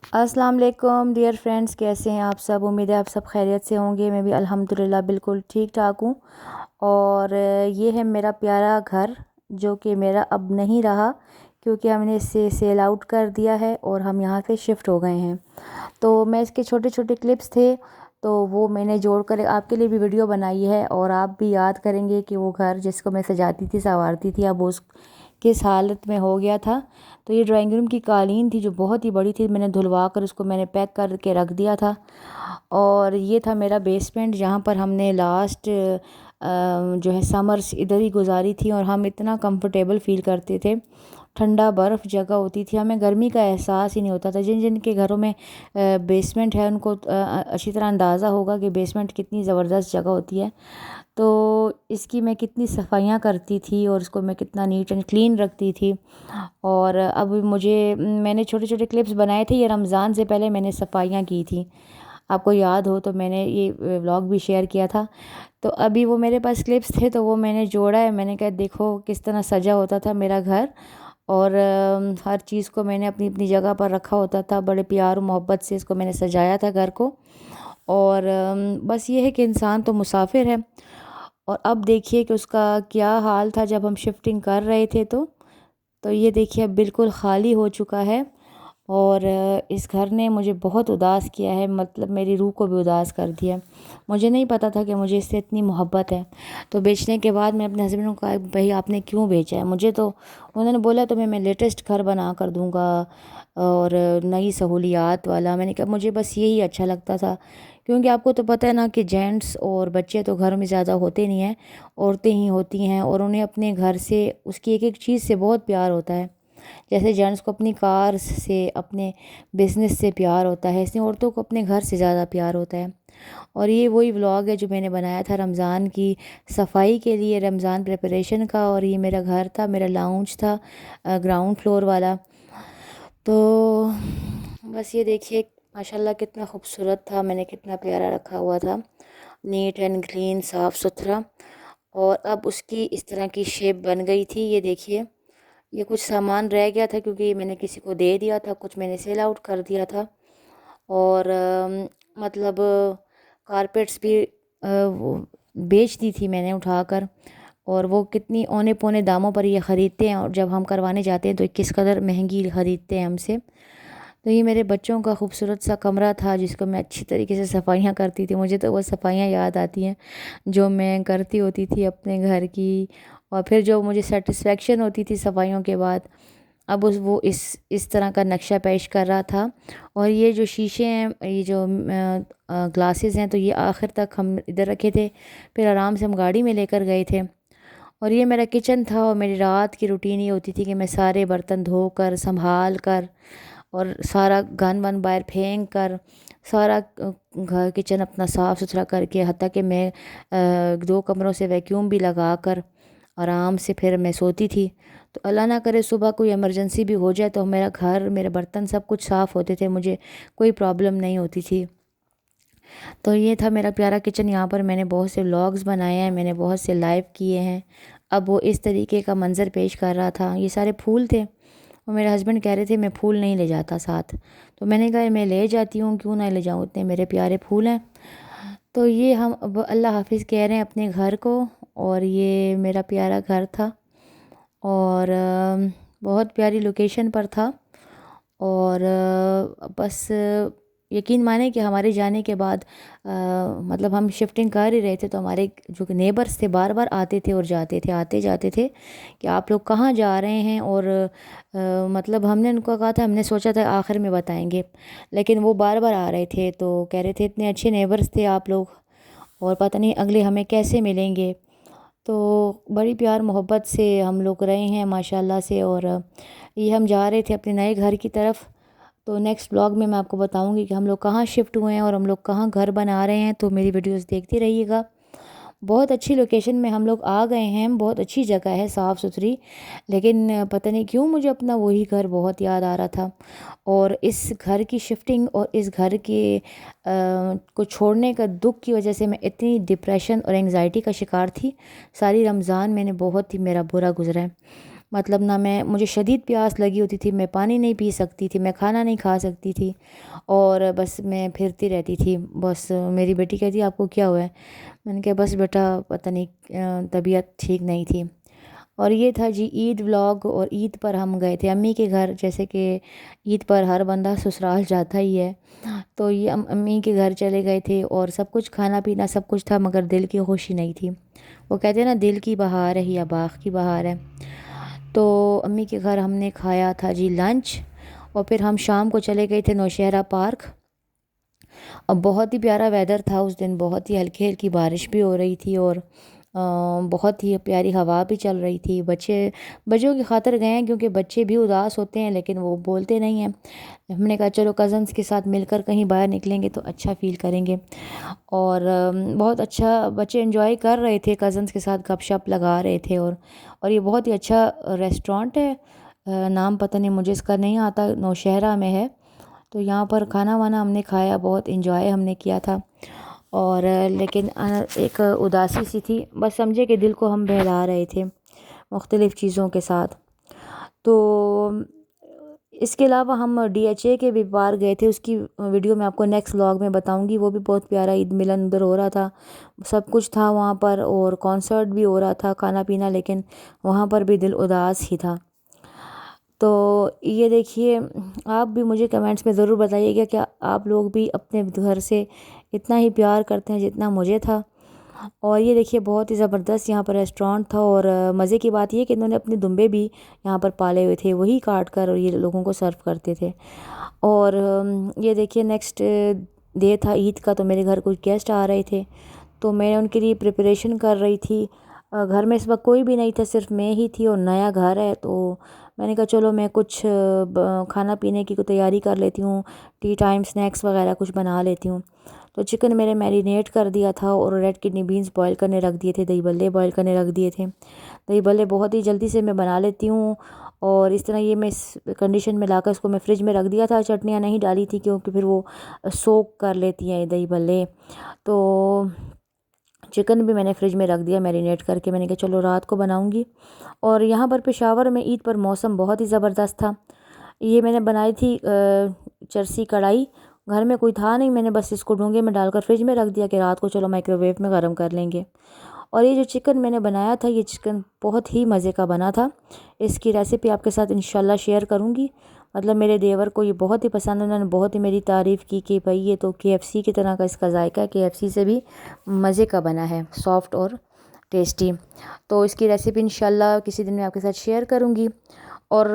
السلام علیکم dear friends, کیسے ہیں آپ سب؟ امید ہے آپ سب خیریت سے ہوں گے۔ میں بھی الحمدللہ بالکل ٹھیک ٹھاک ہوں۔ اور یہ ہے میرا پیارا گھر جو کہ میرا اب نہیں رہا، کیونکہ ہم نے اسے سیل آؤٹ کر دیا ہے اور ہم یہاں سے شفٹ ہو گئے ہیں۔ تو میں اس کے چھوٹے چھوٹے کلپس تھے تو وہ میں نے جوڑ کر آپ کے لیے بھی ویڈیو بنائی ہے، اور آپ بھی یاد کریں گے کہ وہ گھر جس کو میں سجاتی تھی سنوارتی تھی اب اس کس حالت میں ہو گیا تھا۔ تو یہ ڈرائنگ روم کی قالین تھی جو بہت ہی بڑی تھی، میں نے دھلوا کر اس کو میں نے پیک کر کے رکھ دیا تھا۔ اور یہ تھا میرا بیسمنٹ جہاں پر ہم نے لاسٹ جو ہے سمرس ادھر ہی گزاری تھی، اور ہم اتنا کمفرٹیبل فیل کرتے تھے۔ ٹھنڈا برف جگہ ہوتی تھی، ہمیں گرمی کا احساس ہی نہیں ہوتا تھا۔ جن جن کے گھروں میں بیسمنٹ ہے ان کو اچھی طرح اندازہ ہوگا کہ بیسمنٹ کتنی زبردست جگہ ہوتی ہے۔ تو اس کی میں کتنی صفائیاں کرتی تھی اور اس کو میں کتنا نیٹ اینڈ کلین رکھتی تھی۔ اور اب میں نے چھوٹے چھوٹے کلپس بنائے تھے، یہ رمضان سے پہلے میں نے صفائیاں کی تھیں، آپ کو یاد ہو تو میں نے یہ ولاگ بھی شیئر کیا تھا۔ تو ابھی وہ میرے پاس کلپس تھے تو وہ میں نے جوڑا ہے، میں نے کہا دیکھو کس طرح سجا ہوتا تھا میرا گھر، اور ہر چیز کو میں نے اپنی اپنی جگہ پر رکھا ہوتا تھا، بڑے پیار و محبت سے اس کو میں نے سجایا تھا گھر کو۔ اور بس یہ ہے کہ انسان تو مسافر ہے، اور اب دیکھیے کہ اس کا کیا حال تھا جب ہم شفٹنگ کر رہے تھے۔ تو یہ دیکھیے اب بالکل خالی ہو چکا ہے، اور اس گھر نے مجھے بہت اداس کیا ہے، مطلب میری روح کو بھی اداس کر دیا۔ مجھے نہیں پتا تھا کہ مجھے اس سے اتنی محبت ہے۔ تو بیچنے کے بعد میں اپنے ہسبینڈ کو کہا بھائی آپ نے کیوں بیچا ہے؟ مجھے تو انہوں نے بولا تمہیں میں لیٹسٹ گھر بنا کر دوں گا اور نئی سہولیات والا۔ میں نے کہا مجھے بس یہی اچھا لگتا تھا، کیونکہ آپ کو تو پتہ ہے نا کہ جینٹس اور بچے تو گھر میں زیادہ ہوتے نہیں ہیں، عورتیں ہی ہوتی ہیں، اور انہیں اپنے گھر سے اس کی ایک ایک چیز سے بہت پیار ہوتا ہے۔ جیسے جینٹس کو اپنی کار سے اپنے بزنس سے پیار ہوتا ہے، اس لیے عورتوں کو اپنے گھر سے زیادہ پیار ہوتا ہے۔ اور یہ وہی ولاگ ہے جو میں نے بنایا تھا رمضان کی صفائی کے لیے، رمضان پریپریشن کا، اور یہ میرا گھر تھا، میرا لاؤنج تھا گراؤنڈ فلور والا۔ تو بس یہ دیکھیے ماشاءاللہ کتنا خوبصورت تھا، میں نے کتنا پیارا رکھا ہوا تھا، نیٹ اینڈ کلین، صاف ستھرا۔ اور اب اس کی اس طرح کی شیپ بن گئی تھی۔ یہ دیکھیے یہ کچھ سامان رہ گیا تھا کیونکہ یہ میں نے کسی کو دے دیا تھا، کچھ میں نے سیل آؤٹ کر دیا تھا۔ اور مطلب کارپیٹس بھی وہ بیچ دی تھی میں نے اٹھا کر، اور وہ کتنی اونے پونے داموں پر یہ خریدتے ہیں، اور جب ہم کروانے جاتے ہیں تو کس قدر مہنگی خریدتے ہیں ہم سے۔ تو یہ میرے بچوں کا خوبصورت سا کمرہ تھا جس کو میں اچھی طریقے سے صفائیاں کرتی تھی۔ مجھے تو وہ صفائیاں یاد آتی ہیں جو میں کرتی ہوتی تھی اپنے گھر کی، اور پھر جو مجھے سیٹسفیکشن ہوتی تھی صفائیوں کے بعد۔ اب وہ اس طرح کا نقشہ پیش کر رہا تھا۔ اور یہ جو شیشے ہیں، یہ جو گلاسز ہیں، تو یہ آخر تک ہم ادھر رکھے تھے، پھر آرام سے ہم گاڑی میں لے کر گئے تھے۔ اور یہ میرا کچن تھا، اور میری رات کی روٹین یہ ہوتی تھی کہ میں سارے برتن دھو کر سنبھال کر اور سارا گن ون باہر پھینک کر سارا گھر کچن اپنا صاف ستھرا کر کے، حتیٰ کہ میں 2 کمروں سے ویکیوم بھی لگا کر آرام سے پھر میں سوتی تھی۔ تو اللہ نہ کرے صبح کوئی ایمرجنسی بھی ہو جائے تو میرا گھر، میرے برتن سب کچھ صاف ہوتے تھے، مجھے کوئی پرابلم نہیں ہوتی تھی۔ تو یہ تھا میرا پیارا کچن۔ یہاں پر میں نے بہت سے ولاگز بنائے ہیں، میں نے بہت سے لائیو کیے ہیں۔ اب وہ اس طریقے کا منظر پیش کر رہا تھا۔ یہ سارے پھول تھے، اور میرے ہسبینڈ کہہ رہے تھے میں پھول نہیں لے جاتا ساتھ، تو میں نے کہا میں لے جاتی ہوں، کیوں نہ لے جاؤں، اتنے میرے پیارے پھول ہیں۔ تو یہ ہم اب اللہ حافظ کہہ رہے ہیں اپنے گھر کو، اور یہ میرا پیارا گھر تھا، اور بہت پیاری لوکیشن پر تھا۔ اور بس یقین مانیں کہ ہمارے جانے کے بعد مطلب ہم شفٹنگ کر ہی رہے تھے تو ہمارے جو نیبرس تھے بار بار آتے تھے اور جاتے تھے، آتے جاتے تھے کہ آپ لوگ کہاں جا رہے ہیں۔ اور مطلب ہم نے ان کو کہا تھا، ہم نے سوچا تھا آخر میں بتائیں گے، لیکن وہ بار بار آ رہے تھے تو کہہ رہے تھے اتنے اچھے نیبرس تھے آپ لوگ، اور پتہ نہیں اگلے ہمیں کیسے ملیں گے۔ تو بڑی پیار محبت سے ہم لوگ رہے ہیں ماشاءاللہ سے۔ اور یہ ہم جا رہے تھے اپنے نئے گھر کی طرف، تو نیکسٹ بلاگ میں آپ کو بتاؤں گی کہ ہم لوگ کہاں شفٹ ہوئے ہیں اور ہم لوگ کہاں گھر بنا رہے ہیں، تو میری ویڈیوز دیکھتے رہیے گا۔ بہت اچھی لوکیشن میں ہم لوگ آ گئے ہیں، بہت اچھی جگہ ہے، صاف ستھری، لیکن پتہ نہیں کیوں مجھے اپنا وہی گھر بہت یاد آ رہا تھا۔ اور اس گھر کی شفٹنگ اور اس گھر کے کو چھوڑنے کا دکھ کی وجہ سے میں اتنی ڈپریشن اور انگزائٹی کا شکار تھی۔ ساری رمضان میں نے بہت ہی میرا برا گزرا ہے۔ مطلب نہ مجھے شدید پیاس لگی ہوتی تھی، میں پانی نہیں پی سکتی تھی، میں کھانا نہیں کھا سکتی تھی، اور بس میں پھرتی رہتی تھی. بس میری بیٹی کہتی آپ کو کیا ہوا ہے؟ میں نے کہا بس بیٹا پتہ نہیں طبیعت ٹھیک نہیں تھی. اور یہ تھا جی عید ولاگ. اور عید پر ہم گئے تھے امی کے گھر. جیسے کہ عید پر ہر بندہ سسرال جاتا ہی ہے، تو یہ امی کے گھر چلے گئے تھے، اور سب کچھ کھانا پینا سب کچھ تھا، مگر دل کی خوشی نہیں تھی. وہ کہتے ہیں نا دل کی بہار ہے یا باغ کی بہار ہے. تو امی کے گھر ہم نے کھایا تھا جی لنچ، اور پھر ہم شام کو چلے گئے تھے نوشہرہ پارک. اب بہت ہی پیارا ویدر تھا اس دن، بہت ہی ہلکی ہلکی بارش بھی ہو رہی تھی، اور بہت ہی پیاری ہوا بھی چل رہی تھی. بچوں کی خاطر گئے ہیں کیونکہ بچے بھی اداس ہوتے ہیں لیکن وہ بولتے نہیں ہیں. ہم نے کہا چلو کزنس کے ساتھ مل کر کہیں باہر نکلیں گے تو اچھا فیل کریں گے. اور بہت اچھا بچے انجوائے کر رہے تھے، کزنس کے ساتھ گپ شپ لگا رہے تھے. اور یہ بہت ہی اچھا ریسٹورانٹ ہے، نام پتہ نہیں مجھے اس کا نہیں آتا، نوشہرہ میں ہے. تو یہاں پر کھانا وانا ہم نے کھایا، بہت انجوائے ہم نے کیا تھا. اور لیکن ایک اداسی سی تھی، بس سمجھے کہ دل کو ہم بہلا رہے تھے مختلف چیزوں کے ساتھ. تو اس کے علاوہ ہم DHA کے بھی پار گئے تھے، اس کی ویڈیو میں آپ کو نیکسٹ ولاگ میں بتاؤں گی. وہ بھی بہت پیارا عید ملن ادھر ہو رہا تھا، سب کچھ تھا وہاں پر، اور کانسرٹ بھی ہو رہا تھا، کھانا پینا، لیکن وہاں پر بھی دل اداس ہی تھا. تو یہ دیکھیے، آپ بھی مجھے کمنٹس میں ضرور بتائیے گا کہ آپ لوگ بھی اپنے گھر سے اتنا ہی پیار کرتے ہیں جتنا مجھے تھا. اور یہ دیکھیے بہت ہی زبردست یہاں پر ریسٹورانٹ تھا. اور مزے کی بات یہ کہ انہوں نے اپنے دمبے بھی یہاں پر پالے ہوئے تھے، وہی کاٹ کر اور یہ لوگوں کو سرو کرتے تھے. اور یہ دیکھیے نیکسٹ ڈے تھا عید کا، تو میرے گھر کچھ گیسٹ آ رہے تھے، تو میں ان کے لیے پریپریشن کر رہی تھی. گھر میں اس وقت کوئی بھی نہیں تھا، صرف میں ہی تھی، اور نیا گھر ہے. تو میں نے کہا چلو میں کچھ کھانا پینے کی تیاری کر لیتی ہوں، ٹی ٹائم سنیکس وغیرہ کچھ بنا لیتی ہوں. تو چکن میں نے میرینیٹ کر دیا تھا، اور ریڈ کڈنی بینز بوائل کرنے رکھ دیے تھے، دہی بلے بوائل کرنے رکھ دیے تھے. دہی بلے بہت ہی جلدی سے میں بنا لیتی ہوں، اور اس طرح یہ میں اس کنڈیشن میں لا کر اس کو میں فریج میں رکھ دیا تھا. چٹنیاں نہیں ڈالی تھی کیونکہ پھر وہ سوک کر لیتی ہیں دہی بلے. تو چکن بھی میں نے فریج میں رکھ دیا میرینیٹ کر کے. میں نے کہا چلو رات کو بناؤں گی. اور یہاں پر پشاور میں عید پر موسم بہت ہی زبردست تھا. یہ میں نے بنائی تھی چرسی کڑھائی، گھر میں کوئی تھا نہیں، میں نے بس اس کو ڈونگے میں ڈال کر فریج میں رکھ دیا کہ رات کو چلو مائکرو ویو میں گرم کر لیں گے. اور یہ جو چکن میں نے بنایا تھا، یہ چکن بہت ہی مزے کا بنا تھا. اس کی ریسیپی آپ کے ساتھ انشاءاللہ شیئر کروں گی. مطلب میرے دیور کو یہ بہت ہی پسند، انہوں نے بہت ہی میری تعریف کی کہ بھائی یہ تو KFC کی طرح کا اس کا ذائقہ ہے، KFC سے بھی مزے کا بنا ہے، سافٹ اور ٹیسٹی. تو اس کی ریسیپی انشاءاللہ کسی دن میں آپ کے ساتھ شیئر کروں گی. اور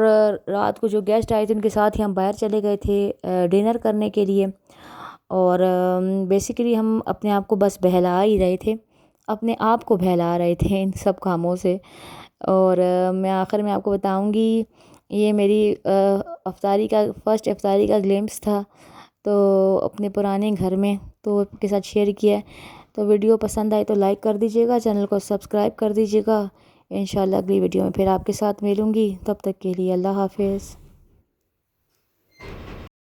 رات کو جو گیسٹ آئے تھے ان کے ساتھ ہی ہم باہر چلے گئے تھے ڈنر کرنے کے لیے. اور بیسیکلی ہم اپنے آپ کو بس بہلا ہی رہے تھے، اپنے آپ کو بہلا رہے تھے ان سب کاموں سے. اور میں آخر میں آپ کو بتاؤں گی، یہ میری افطاری کا فرسٹ افطاری کا گلمپس تھا، تو اپنے پرانے گھر میں، تو آپ کے ساتھ شیئر کیا ہے. تو ویڈیو پسند آئے تو لائک کر دیجیے گا، چینل کو سبسکرائب کر دیجیے گا. انشاءاللہ اگلی ویڈیو میں پھر آپ کے ساتھ ملوں گی، تب تک کے لیے اللہ حافظ.